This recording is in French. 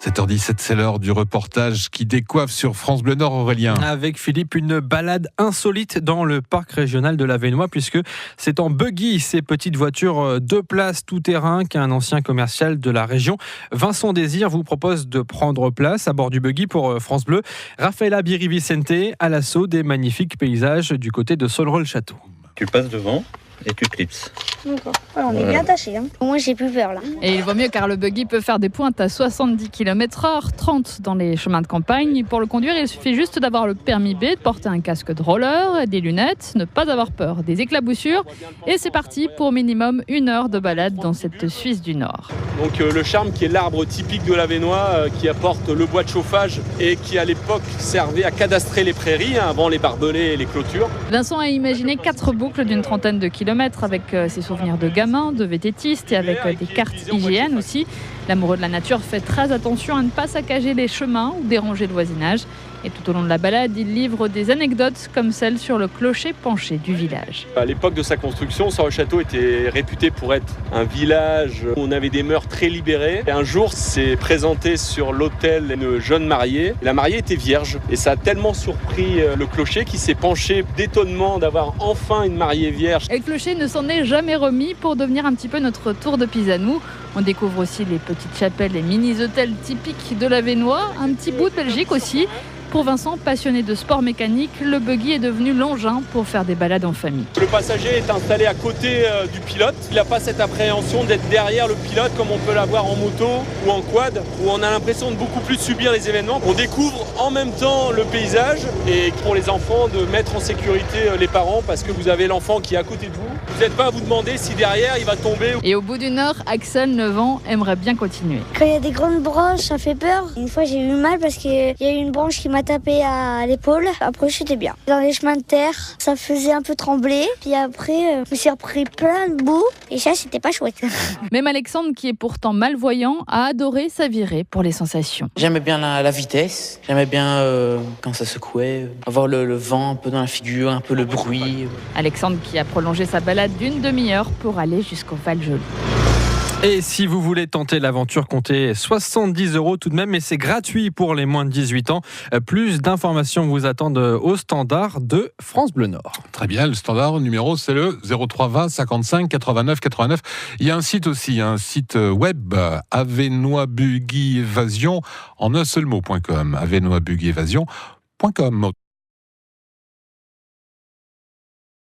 7h17, c'est l'heure du reportage qui décoiffe sur France Bleu Nord, Aurélien. Avec Philippe, une balade insolite dans le parc régional de l'Avesnois, puisque c'est en buggy, ces petites voitures 2 places tout-terrain qu'un ancien commercial de la région, Vincent Désir, vous propose de prendre place à bord du buggy pour France Bleu. Rafaela Biri-Vicente à l'assaut des magnifiques paysages du côté de Sollereux-le-Château. Tu passes devant et tu clipses. D'accord. Ouais, on est bien attachés. Moi, j'ai plus peur là. Et il vaut mieux car le buggy peut faire des pointes à 70 km/h, 30 dans les chemins de campagne. Pour le conduire, il suffit juste d'avoir le permis B, de porter un casque de roller, des lunettes, ne pas avoir peur des éclaboussures. Et c'est parti pour minimum 1 heure de balade dans cette Suisse du Nord. Donc le charme qui est l'arbre typique de l'Avesnois, qui apporte le bois de chauffage et qui à l'époque servait à cadastrer les prairies avant les barbelés et les clôtures. Vincent a imaginé 4 boucles d'une trentaine de kilomètres avec ses souvenirs de gamin, de vététiste et avec des cartes IGN aussi. L'amoureux de la nature fait très attention à ne pas saccager les chemins ou déranger le voisinage. Et tout au long de la balade, il livre des anecdotes comme celle sur le clocher penché du village. À l'époque de sa construction, Sollereux-le-Château était réputé pour être un village où on avait des mœurs très libérées. Et un jour, s'est présenté sur l'autel une jeune mariée. La mariée était vierge et ça a tellement surpris le clocher qu'il s'est penché d'étonnement d'avoir enfin une mariée vierge. Et le clocher ne s'en est jamais remis pour devenir un petit peu notre tour de Pise à nous. On découvre aussi les petites chapelles et mini-hôtels typiques de l'Avesnois, un petit bout de Belgique aussi. Pour Vincent, passionné de sport mécanique, le buggy est devenu l'engin pour faire des balades en famille. Le passager est installé à côté du pilote. Il n'a pas cette appréhension d'être derrière le pilote comme on peut l'avoir en moto ou en quad, où on a l'impression de beaucoup plus subir les événements. On découvre en même temps le paysage et pour les enfants de mettre en sécurité les parents parce que vous avez l'enfant qui est à côté de vous. Vous n'êtes pas à vous demander si derrière il va tomber. Et au bout d'1 heure, Axel, 9 ans, aimerait bien continuer. Quand il y a des grandes branches, ça fait peur. Une fois, j'ai eu mal parce qu'il y a eu une branche qui m'a tapé à l'épaule. Après, j'étais bien. Dans les chemins de terre, ça faisait un peu trembler. Puis après, je me suis repris plein de boue. Et ça, c'était pas chouette. Même Alexandre, qui est pourtant malvoyant, a adoré s'avirer pour les sensations. J'aimais bien la vitesse. J'aimais bien quand ça secouait. Avoir le vent un peu dans la figure, un peu le bruit. Alexandre qui a prolongé sa balade d'une demi-heure pour aller jusqu'au Val-Joli. Et si vous voulez tenter l'aventure, comptez 70 € tout de même, mais c'est gratuit pour les moins de 18 ans. Plus d'informations vous attendent au standard de France Bleu Nord. Très bien, le standard numéro, c'est le 03 20 55 89 89. Il y a un site aussi, un site web, Avesnois Buggy Évasion, en un seul mot.com, avesnoisbuggy évasion.com.